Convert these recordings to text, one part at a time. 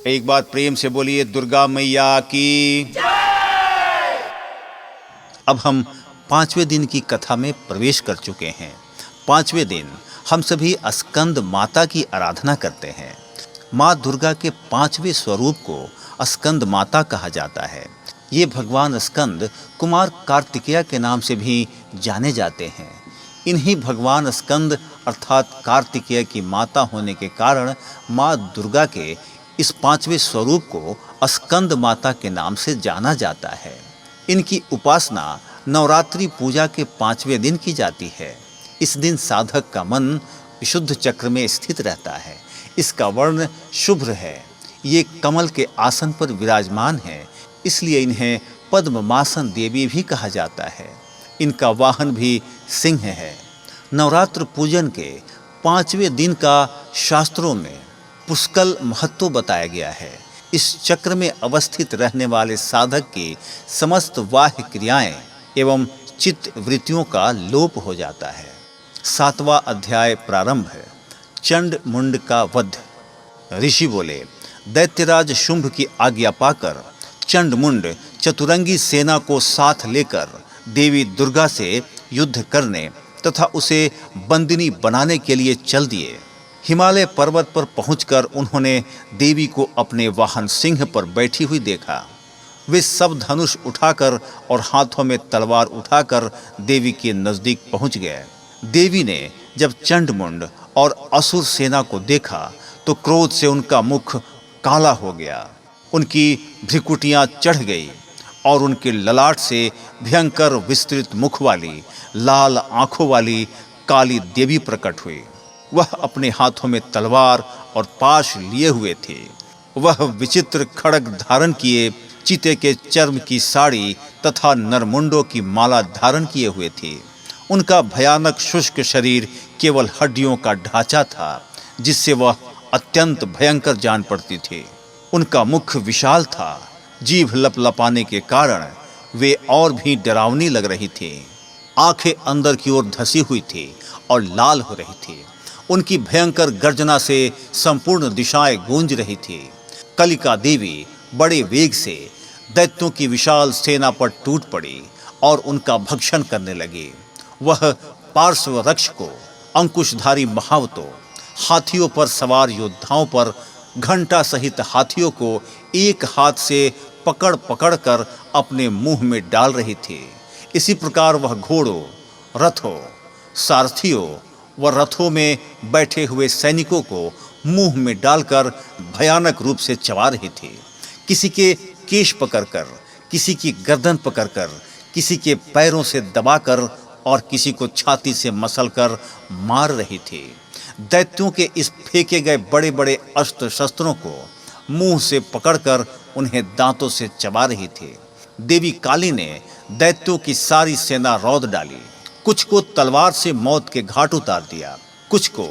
एक बार प्रेम से बोलिए दुर्गा मैया की। अब हम 5वें दिन की कथा में प्रवेश कर चुके हैं। 5वें दिन हम सभी स्कंद माता की आराधना करते हैं। माँ दुर्गा के 5वें स्वरूप को स्कंद माता कहा जाता है। ये भगवान स्कंद कुमार कार्तिकेय के नाम से भी जाने जाते हैं। इन्हीं भगवान स्कंद अर्थात कार्तिकेय की माता होने के कारण माँ दुर्गा के इस 5वें स्वरूप को स्कंद माता के नाम से जाना जाता है। इनकी उपासना नवरात्रि पूजा के 5वें दिन की जाती है। इस दिन साधक का मन विशुद्ध चक्र में स्थित रहता है। इसका वर्ण शुभ्र है। ये कमल के आसन पर विराजमान है, इसलिए इन्हें पद्ममासन देवी भी कहा जाता है। इनका वाहन भी सिंह है। नवरात्र पूजन के 5वें दिन का शास्त्रों में पुष्कल महत्व बताया गया है। इस चक्र में अवस्थित रहने वाले साधक की समस्त बाह्य क्रियाएं एवं चित्त वृत्तियों का लोप हो जाता है। 7वां अध्याय प्रारंभ है। चंड मुंड का वध। ऋषि बोले, दैत्यराज शुंभ की आज्ञा पाकर चंड मुंड चतुरंगी सेना को साथ लेकर देवी दुर्गा से युद्ध करने तथा उसे बंदिनी बनाने के लिए चल दिए। हिमालय पर्वत पर पहुंचकर उन्होंने देवी को अपने वाहन सिंह पर बैठी हुई देखा। वे सब धनुष उठाकर और हाथों में तलवार उठाकर देवी के नजदीक पहुंच गए। देवी ने जब चंडमुंड और असुर सेना को देखा तो क्रोध से उनका मुख काला हो गया। उनकी भ्रिकुटियां चढ़ गई और उनके ललाट से भयंकर विस्तृत मुख वाली लाल आंखों वाली काली देवी प्रकट हुई। वह अपने हाथों में तलवार और पाश लिए हुए थे। वह विचित्र खड्ग धारण किए, चीते के चर्म की साड़ी तथा नरमुंडों की माला धारण किए हुए थे। उनका भयानक शुष्क शरीर केवल हड्डियों का ढांचा था, जिससे वह अत्यंत भयंकर जान पड़ती थी। उनका मुख विशाल था। जीभ लपलपाने के कारण वे और भी डरावनी लग रही थी। आंखें अंदर की ओर धसी हुई थी और लाल हो रही थी। उनकी भयंकर गर्जना से संपूर्ण दिशाएं गूंज रही थी। कलिका देवी बड़े वेग से दैत्यों की विशाल सेना पर टूट पड़ी और उनका भक्षण करने लगी। वह पार्श्व रक्ष को, अंकुशधारी महावतों, हाथियों पर सवार योद्धाओं पर घंटा सहित हाथियों को एक हाथ से पकड़ पकड़ कर अपने मुंह में डाल रही थी। इसी प्रकार वह घोड़ों, रथों, सारथियों व रथों में बैठे हुए सैनिकों को मुंह में डालकर भयानक रूप से चबा रही थी। किसी के केश पकड़कर, किसी की गर्दन पकड़कर, किसी के पैरों से दबाकर और किसी को छाती से मसलकर मार रही थी। दैत्यों के इस फेंके गए बड़े बड़े अस्त्र शस्त्रों को मुंह से पकड़कर उन्हें दांतों से चबा रही थी। देवी काली ने दैत्यों की सारी सेना रौंद डाली। कुछ को तलवार से मौत के घाट उतार दिया, कुछ को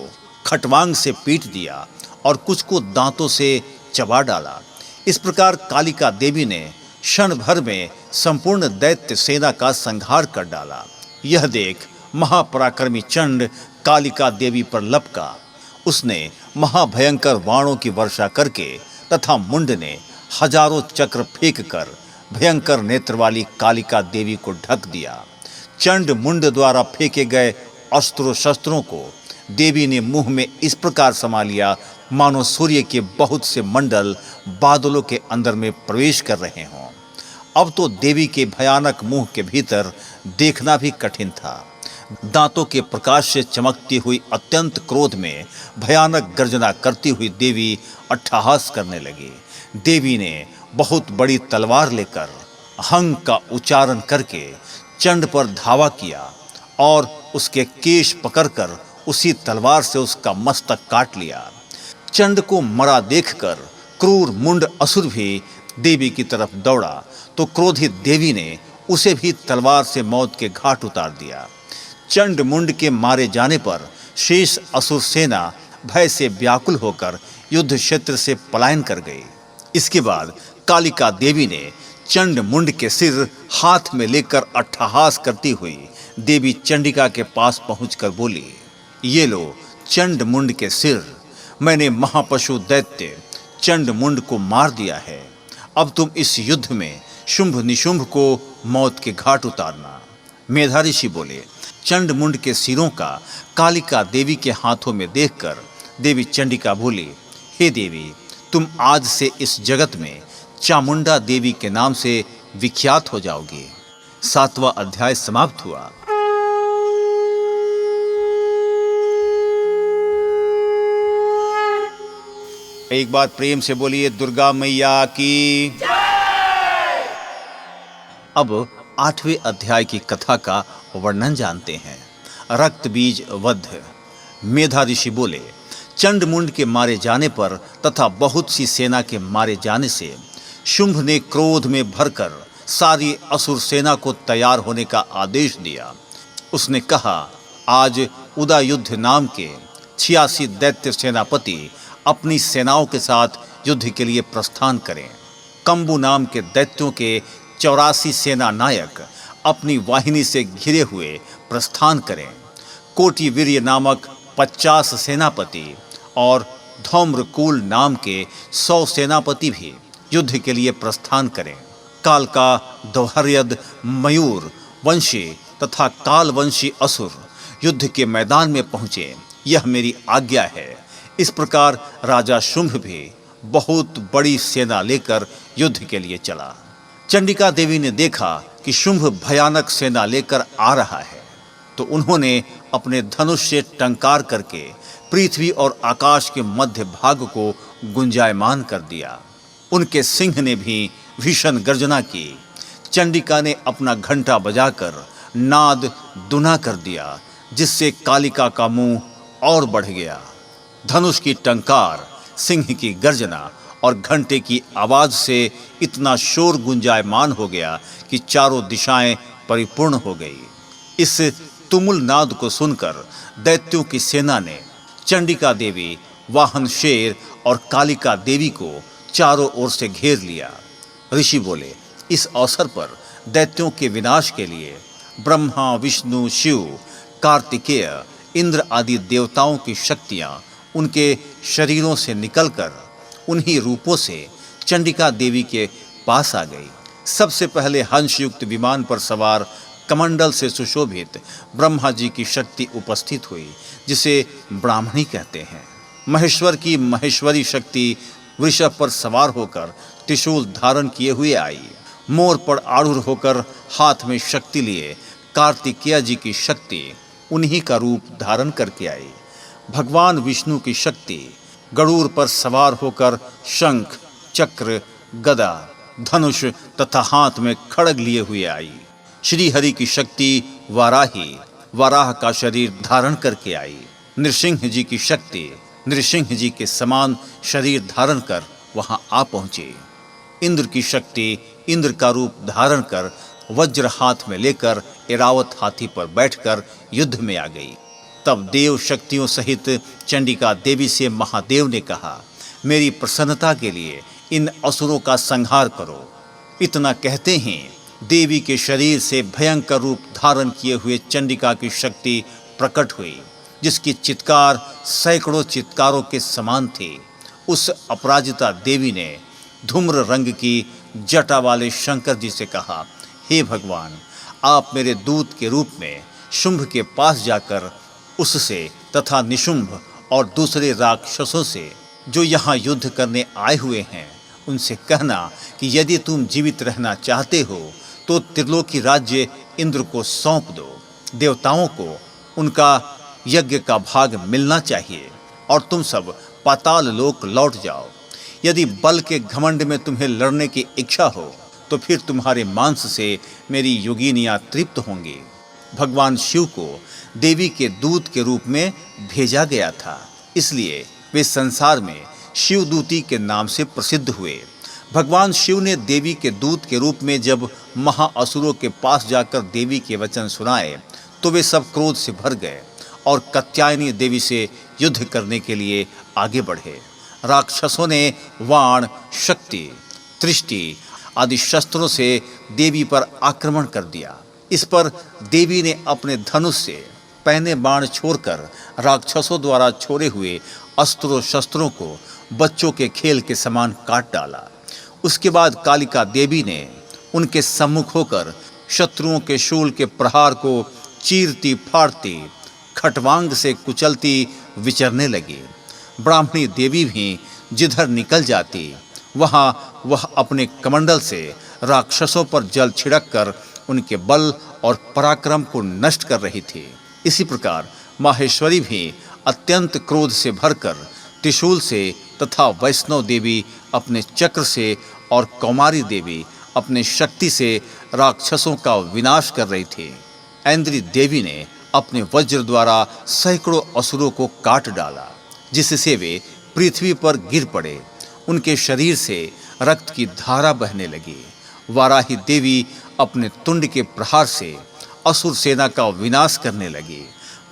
खटवांग से पीट दिया और कुछ को दांतों से चबा डाला। इस प्रकार कालिका देवी ने क्षण भर में संपूर्ण दैत्य सेना का संहार कर डाला। यह देख महापराक्रमी चंड कालिका देवी पर लपका। उसने महाभयंकर बाणों की वर्षा करके तथा मुंड ने हजारों चक्र फेंक कर भयंकर नेत्र वाली कालिका देवी को ढक दिया। चंड मुंड द्वारा फेंके गए अस्त्रों शस्त्रों को देवी ने मुंह में इस प्रकार समा लिया मानो सूर्य के बहुत से मंडल बादलों के अंदर में प्रवेश कर रहे हों। अब तो देवी के भयानक मुंह के भीतर देखना भी कठिन था। दांतों के प्रकाश से चमकती हुई अत्यंत क्रोध में भयानक गर्जना करती हुई देवी अट्टहास करने लगी। देवी ने बहुत बड़ी तलवार लेकर हंग का उच्चारण करके चंड पर धावा किया और उसके केश पकड़कर उसी तलवार से उसका मस्तक काट लिया। चंड को मरा देखकर क्रूर मुंड असुर भी देवी की तरफ दौड़ा तो क्रोधित देवी ने उसे भी तलवार से मौत के घाट उतार दिया। चंड मुंड के मारे जाने पर शेष असुर सेना भय से व्याकुल होकर युद्ध क्षेत्र से पलायन कर गई। इसके बाद कालिका देवी ने चंड मुंड के सिर हाथ में लेकर अट्टहास करती हुई देवी चंडिका के पास पहुंचकर बोली, ये लो चंड मुंड के सिर। मैंने महापशु दैत्य चंड मुंड को मार दिया है। अब तुम इस युद्ध में शुंभ निशुंभ को मौत के घाट उतारना। मेधा ऋषि बोले, चंड मुंड के सिरों का कालिका देवी के हाथों में देखकर देवी चंडिका बोली, हे देवी, तुम आज से इस जगत में चामुंडा देवी के नाम से विख्यात हो जाओगी। 7वां अध्याय समाप्त हुआ। एक बार प्रेम से बोलिए दुर्गा मैया की। अब 8वें अध्याय की कथा का वर्णन जानते हैं। रक्त बीज वध। मेधा ऋषि बोले, चंड मुंड के मारे जाने पर तथा बहुत सी सेना के मारे जाने से शुंभ ने क्रोध में भरकर सारी असुर सेना को तैयार होने का आदेश दिया। उसने कहा, आज उदयुद्ध नाम के 86 दैत्य सेनापति अपनी सेनाओं के साथ युद्ध के लिए प्रस्थान करें। कंबू नाम के दैत्यों के 84 सेना नायक अपनी वाहिनी से घिरे हुए प्रस्थान करें। कोटि वीर्य नामक 50 सेनापति और धौम्रकूल नाम के 100 सेनापति भी युद्ध के लिए प्रस्थान करें। कालका, दौहर्यद, मयूर वंशी तथा कालवंशी असुर युद्ध के मैदान में पहुँचे, यह मेरी आज्ञा है। इस प्रकार राजा शुंभ भी बहुत बड़ी सेना लेकर युद्ध के लिए चला। चंडिका देवी ने देखा कि शुंभ भयानक सेना लेकर आ रहा है, तो उन्होंने अपने धनुष से टंकार करके पृथ्वी और आकाश के मध्य भाग को गुंजायमान कर दिया। उनके सिंह ने भी भीषण गर्जना की। चंडिका ने अपना घंटा बजाकर नाद दुना कर दिया, जिससे कालिका का मुंह और बढ़ गया। धनुष की टंकार, सिंह की गर्जना और घंटे की आवाज से इतना शोर गुंजायमान हो गया कि चारों दिशाएं परिपूर्ण हो गई। इस तुमुल नाद को सुनकर दैत्यों की सेना ने चंडिका देवी, वाहन शेर और कालिका देवी को चारों ओर से घेर लिया। ऋषि बोले, इस अवसर पर दैत्यों के विनाश के लिए ब्रह्मा, विष्णु, शिव, कार्तिकेय, इंद्र आदि देवताओं की शक्तियां उनके शरीरों से निकलकर उन्हीं रूपों से चंडिका देवी के पास आ गई। सबसे पहले हंसयुक्त विमान पर सवार कमंडल से सुशोभित ब्रह्मा जी की शक्ति उपस्थित हुई, जिसे ब्राह्मणी कहते हैं। महेश्वर की महेश्वरी शक्ति वृषभ पर सवार होकर त्रिशूल धारण किए हुए आई। मोर पर आरूढ़ होकर हाथ में शक्ति लिए कार्तिकेय जी की शक्ति उन्हीं का रूप धारण करके आई। भगवान विष्णु की शक्ति गरुड़ पर सवार होकर शंख, चक्र, गदा, धनुष तथा हाथ में खड्ग लिए हुए आई। श्री हरि की शक्ति वाराही, वाराह का शरीर धारण करके आई। नृसिंह जी की शक्ति नृसिंह जी के समान शरीर धारण कर वहां आ पहुंचे। इंद्र की शक्ति इंद्र का रूप धारण कर वज्र हाथ में लेकर ऐरावत हाथी पर बैठकर युद्ध में आ गई। तब देव शक्तियों सहित चंडिका देवी से महादेव ने कहा, मेरी प्रसन्नता के लिए इन असुरों का संहार करो। इतना कहते ही देवी के शरीर से भयंकर रूप धारण किए हुए चंडिका की शक्ति प्रकट हुई, जिसकी चित्कार सैकड़ों चित्कारों के समान थी। उस अपराजिता देवी ने धूम्र रंग की जटा वाले शंकर जी से कहा, हे भगवान, आप मेरे दूत के रूप में शुंभ के पास जाकर उससे तथा निशुंभ और दूसरे राक्षसों से जो यहाँ युद्ध करने आए हुए हैं, उनसे कहना कि यदि तुम जीवित रहना चाहते हो तो त्रिलोकी राज्य इंद्र को सौंप दो। देवताओं को उनका यज्ञ का भाग मिलना चाहिए और तुम सब पाताल लोक लौट जाओ। यदि बल के घमंड में तुम्हें लड़ने की इच्छा हो तो फिर तुम्हारे मांस से मेरी योगिनियां तृप्त होंगी। भगवान शिव को देवी के दूत के रूप में भेजा गया था, इसलिए वे संसार में शिवदूती के नाम से प्रसिद्ध हुए। भगवान शिव ने देवी के दूत के रूप में जब महाअसुरों के पास जाकर देवी के वचन सुनाए तो वे सब क्रोध से भर गए और कात्यायनी देवी से युद्ध करने के लिए आगे बढ़े। राक्षसों ने वाण, शक्ति, दृष्टि आदि शस्त्रों से देवी पर आक्रमण कर दिया। इस पर देवी ने अपने धनुष से पहने बाण छोड़कर राक्षसों द्वारा छोड़े हुए अस्त्रों शस्त्रों को बच्चों के खेल के समान काट डाला। उसके बाद कालिका देवी ने उनके सम्मुख होकर शत्रुओं के शूल के प्रहार को चीरती फाड़ती खटवांग से कुचलती विचरने लगी। ब्राह्मणी देवी भी जिधर निकल जाती वहां वह अपने कमंडल से राक्षसों पर जल छिड़क कर उनके बल और पराक्रम को नष्ट कर रही थी। इसी प्रकार माहेश्वरी भी अत्यंत क्रोध से भरकर त्रिशूल से तथा वैष्णव देवी अपने चक्र से और कौमारी देवी अपने शक्ति से राक्षसों का विनाश कर रही थी। ऐन्द्री देवी ने अपने वज्र द्वारा सैकड़ों असुरों को काट डाला, जिससे वे पृथ्वी पर गिर पड़े। उनके शरीर से रक्त की धारा बहने लगी। वाराही देवी अपने तुंड के प्रहार से असुर सेना का विनाश करने लगी।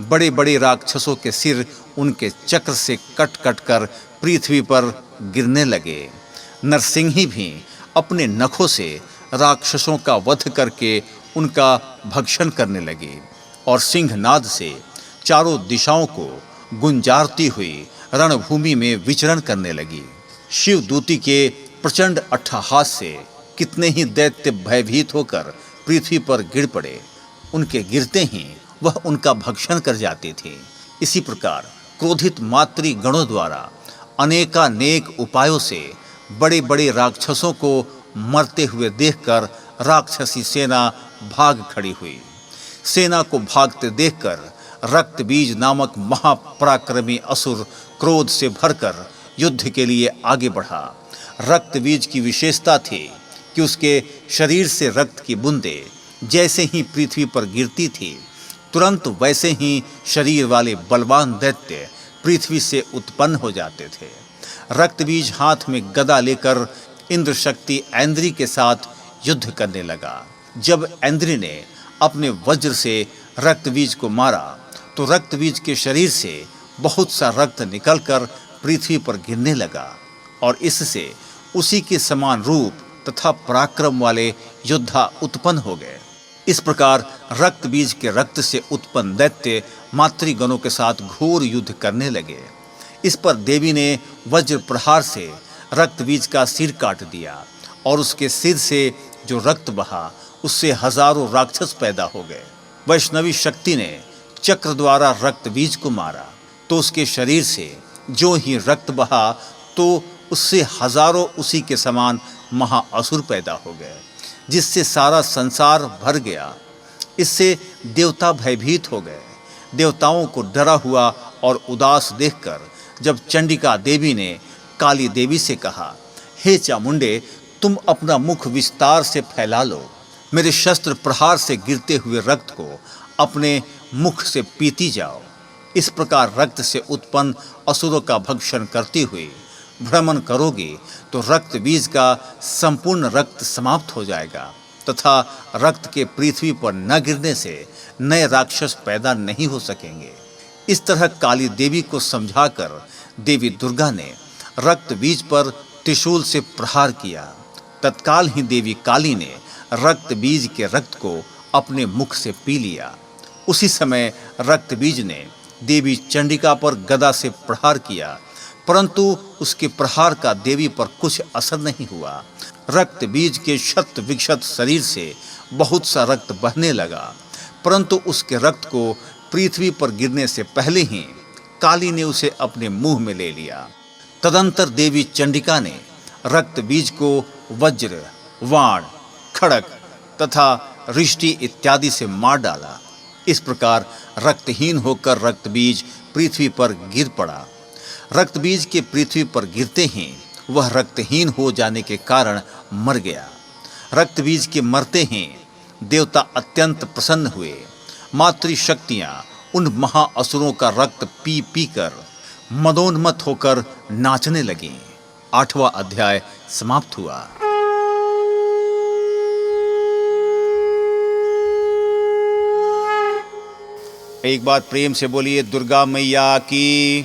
बड़े बड़े राक्षसों के सिर उनके चक्र से कट कट कर पृथ्वी पर गिरने लगे। नरसिंही भी अपने नखों से राक्षसों का वध करके उनका भक्षण करने लगी और सिंहनाद से चारों दिशाओं को गुंजारती हुई रणभूमि में विचरण करने लगी। शिवदूती के प्रचंड अट्टहास से कितने ही दैत्य भयभीत होकर पृथ्वी पर गिर पड़े। उनके गिरते ही वह उनका भक्षण कर जाती थी। इसी प्रकार क्रोधित मातृ गणों द्वारा अनेकानेक उपायों से बड़े बड़े राक्षसों को मरते हुए देखकर राक्षसी सेना भाग खड़ी हुई। सेना को भागते देखकर रक्तबीज नामक महापराक्रमी असुर क्रोध से भरकर युद्ध के लिए आगे बढ़ा। रक्तबीज की विशेषता थी कि उसके शरीर से रक्त की बूंदें जैसे ही पृथ्वी पर गिरती थी, तुरंत वैसे ही शरीर वाले बलवान दैत्य पृथ्वी से उत्पन्न हो जाते थे। रक्तबीज हाथ में गदा लेकर इंद्र शक्ति ऐन्द्री के साथ युद्ध करने लगा। जब ऐन्द्री ने अपने वज्र से रक्तबीज को मारा तो रक्तबीज के शरीर से बहुत सा रक्त निकलकर पृथ्वी पर गिरने लगा और इससे उसी के समान रूप तथा पराक्रम वाले योद्धा उत्पन्न हो गए। इस प्रकार रक्तबीज के रक्त से उत्पन्न दैत्य मातृगणों के साथ घोर युद्ध करने लगे। इस पर देवी ने वज्र प्रहार से रक्तबीज का सिर काट दिया और उसके सिर से जो रक्त बहा उससे हजारों राक्षस पैदा हो गए। वैष्णवी शक्ति ने चक्र द्वारा रक्तबीज को मारा तो उसके शरीर से जो ही रक्त बहा तो उससे हजारों उसी के समान महाअसुर पैदा हो गए, जिससे सारा संसार भर गया। इससे देवता भयभीत हो गए। देवताओं को डरा हुआ और उदास देखकर जब चंडिका देवी ने काली देवी से कहा, हे चामुंडे, तुम अपना मुख विस्तार से फैला लो, मेरे शस्त्र प्रहार से गिरते हुए रक्त को अपने मुख से पीती जाओ। इस प्रकार रक्त से उत्पन्न असुरों का भक्षण करती हुई भ्रमण करोगे तो रक्त बीज का संपूर्ण रक्त समाप्त हो जाएगा तथा रक्त के पृथ्वी पर न गिरने से नए राक्षस पैदा नहीं हो सकेंगे। इस तरह काली देवी को समझाकर देवी दुर्गा ने रक्त बीज पर त्रिशूल से प्रहार किया। तत्काल ही देवी काली ने रक्त बीज के रक्त को अपने मुख से पी लिया। उसी समय रक्त बीज ने देवी चंडिका पर गदा से प्रहार किया, परंतु उसके प्रहार का देवी पर कुछ असर नहीं हुआ। रक्त बीज के शत विक्षत शरीर से बहुत सा रक्त बहने लगा, परंतु उसके रक्त को पृथ्वी पर गिरने से पहले ही काली ने उसे अपने मुंह में ले लिया। तदंतर देवी चंडिका ने रक्त बीज को वज्र, वाण, खड़क तथा रिष्टि इत्यादि से मार डाला। इस प्रकार रक्तहीन होकर रक्तबीज पृथ्वी पर गिर पड़ा। रक्तबीज के पृथ्वी पर गिरते ही वह रक्तहीन हो जाने के कारण मर गया। रक्तबीज के मरते ही देवता अत्यंत प्रसन्न हुए। मातृशक्तियां उन महाअसुरों का रक्त पी पी कर मदोन्मत्त होकर नाचने लगीं। 8वां अध्याय समाप्त हुआ। एक बात प्रेम से बोलिए, दुर्गा मैया की।